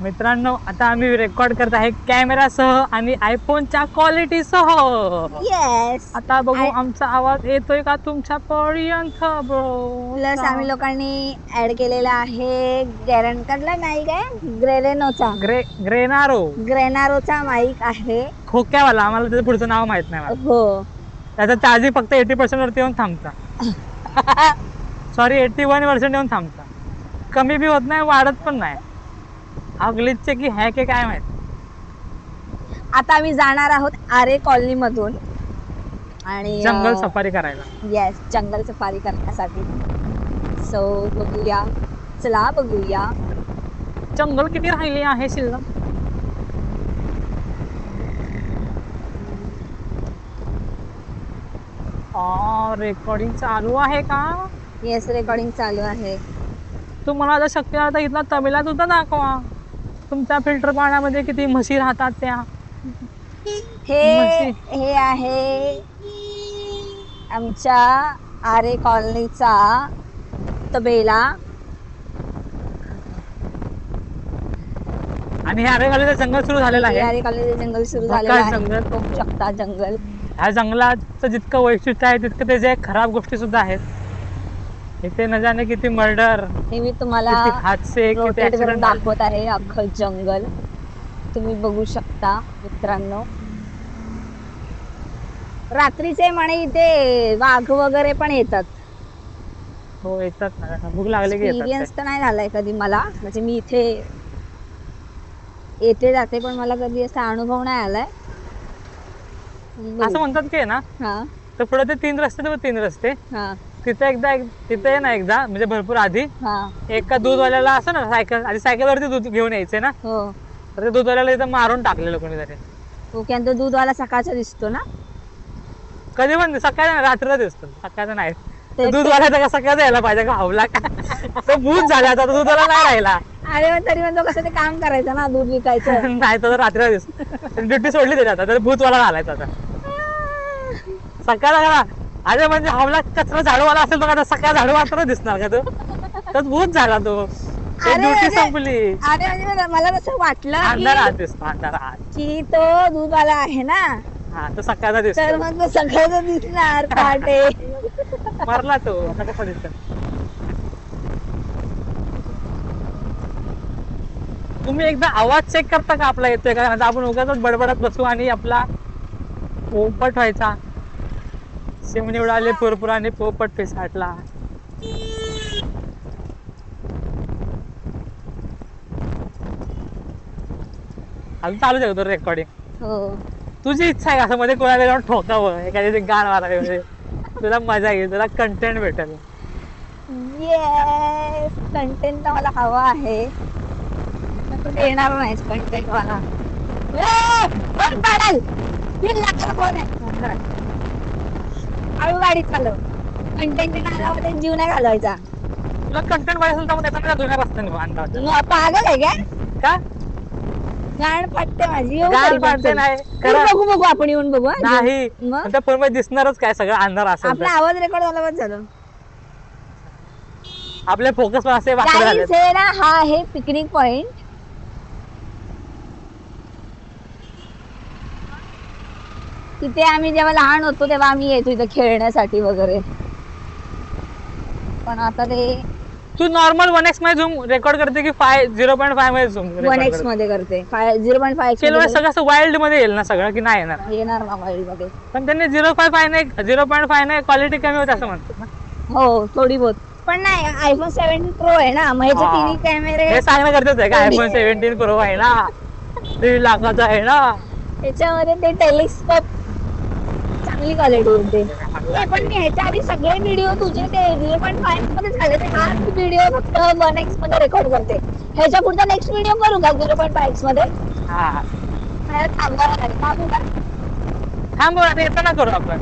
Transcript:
मित्रांनो, आता आम्ही रेकॉर्ड करत आहे कॅमेरा सह आणि आयफोनच्या क्वालिटी सह. येस. आता बघू आमचा आवाज येतोय का तुमच्या पर्यंत ब्रो. प्लस आम्ही लोकांनी ऍड केलेला आहे गॅरंटरला नाही काय ग्रेलेनोचा ग्रेनारोचा माईक आहे खोक्यावाला. आम्हाला त्याचं पुढचं नाव माहित नाही मला. हो. त्याचा चार्जिंग फक्त 80% वरती येऊन थांबता. सॉरी 81% येऊन थांबता. कमी बी होत नाही, वाढत पण नाही. अगलीचे की है की काय माहित. आता आम्ही जाणार आहोत आरे कॉलनी मधून आणि जंगल सफारी करायला. येस, जंगल सफारी करण्यासाठी. सो बघूया, चला बघूया जंगल किती राहिली आहे शिल्लक. रेकॉर्डिंग चालू आहे का. येस, रेकॉर्डिंग चालू आहे. तुम्हाला आता शक्य आता इथला तमिळा सुद्धा दाखवा. तुमच्या फिल्टर पाण्यामध्ये किती म्हशी राहतात त्या. हे आहे आमच्या आरे कॉलनीचा तबेला. आणि हे आरे कॉलनीचं जंगल सुरू झालेलं आहे. आरे कॉलनीचं जंगल सुरू झालेलं आहे. जंगल बघू शकता जंगल. ह्या जंगलाचं जितकं वैशिष्ट्य आहे तितकं त्याचे खराब गोष्टी सुद्धा आहेत. इथे न जाणे किती मर्डर, हे मी तुम्हाला हादसे, किती ऍक्सिडेंट दाखवत आहे. अख्खं जंगल तुम्ही बघू शकता मित्रांनो. रात्रीचे म्हणे इथे वाघ वगैरे पण येतात. हो येतात ना, भूक लागली की एक्सपिरियन्स तर नाही झालाय कधी मला, म्हणजे मी इथे येते जाते पण मला कधी असा अनुभव नाही आलाय. असं म्हणतात की ना. हा. तर पुढे ते 3 रस्ते. हा. तिथे ना एकदा म्हणजे भरपूर आधी एका दूधवाल्याला असं ना सायकलवरती दूध घेऊन यायचे ना. हो. तर ते दूधवाल्याला इथं मारून टाकलेलं कोणीतरी. ओके. तो दूधवाला सकाळचा दिसतो ना. कधी पण सकाळी रात्रीला दिसतो, सकाळचा नाही. दूधवाल्याचा का सकाळचा यायला पाहिजे का हवला का. तो भूत झाला आता, दूधवाला नाही राहिला. अरे तरी पण तो कसं ते काम करायचं ना, दूध विकायचं. नाही तर रात्रीला दिसतो. ड्युटी सोडली त्याने आता, तर भूतवाला घालायचा आता. सकाळला अरे म्हणजे हवला कचरा झाडूवाला असेल तर सकाळ झाडू मात्र दिसणार का तो. तर भूत झाला तो. ड्युटी संपली. अरे म्हणजे मला कसं वाटलं अंधारात दिसतो, अंधारात की तो दूधवाला आहे ना. हा तो सकाळचा दिसतो. तर मग तो सकाळचा दिसणार पहाटे. मरला तो आता कसं दिसत. तुम्ही एकदा आवाज चेक करता का आपला येतोय का. आपण उगाच बडबडत बसू आणि आपला पोपट व्हायचा. शिमणी उडाले पुरपुराने पोपट पिसाटला. अजून चालू शकतो रेकॉर्डिंग. हो. तुझी इच्छा आहे असं मध्ये कोणाला जाऊन ठोकावं, एखाद्याचे गाण मारावे म्हणजे तुला मजा येईल, तुला कंटेंट भेटेल. येस, कंटेंट तर मला हवा आहे. येणार नाही कंटेंट मला. गाडी चालव. कंटेंट जीव नाही घालवायचा. तुला कंटेंट पाहिजे असेल तर त्याचा जुन्या रस्त्याने पागल आहे का. गाण पडते माझी. पडते नाही बघू आपण येऊन बघू. नाही त्या पूर्ण दिसणारच काय सगळं अंधार असेल. आपला आवाज रेकॉर्ड झाला बस झालं. आपले फोकस पण असे वाकडे झाले ना. हा आहे पिकनिक पॉइंट. तिथे आम्ही जेव्हा लहान होतो तेव्हा आम्ही येतो इथं खेळण्यासाठी वगैरे. पण आता ते तू नॉर्मल 1x मध्ये झूम रेकॉर्ड करते की 0.5 मध्ये झूम 1x मध्ये करते. 0.5 सगळं वाईल्ड मध्ये येईल ना सगळं की नाही येणार ना वाईल्ड मध्ये. पण त्यांनी 0.5 ने क्वालिटी कमी होते असं म्हणतात ना. हो थोडी बहुत. पण नाही, आयफोन 17 प्रो आहे ना, मग ह्याचे तिन्ही कॅमेरे हे सांगणं गरजेचं आहे का. आयफोन 17 प्रो आहे ना, 1.5 लाखाचा आहे ना. त्याच्यामध्ये ते टेलिस्कोप चांगली क्वालिटी होते. पण मी ह्याच्या आधी सगळे व्हिडिओ तुझे ते 0.5 मध्ये झाले. ते हा व्हिडिओ फक्त 1x मध्ये रेकॉर्ड करते. ह्याच्या पुढचा नेक्स्ट व्हिडिओ करू का 0.5 मध्ये. हा थांबवा थांबू आता येताना करू आपण.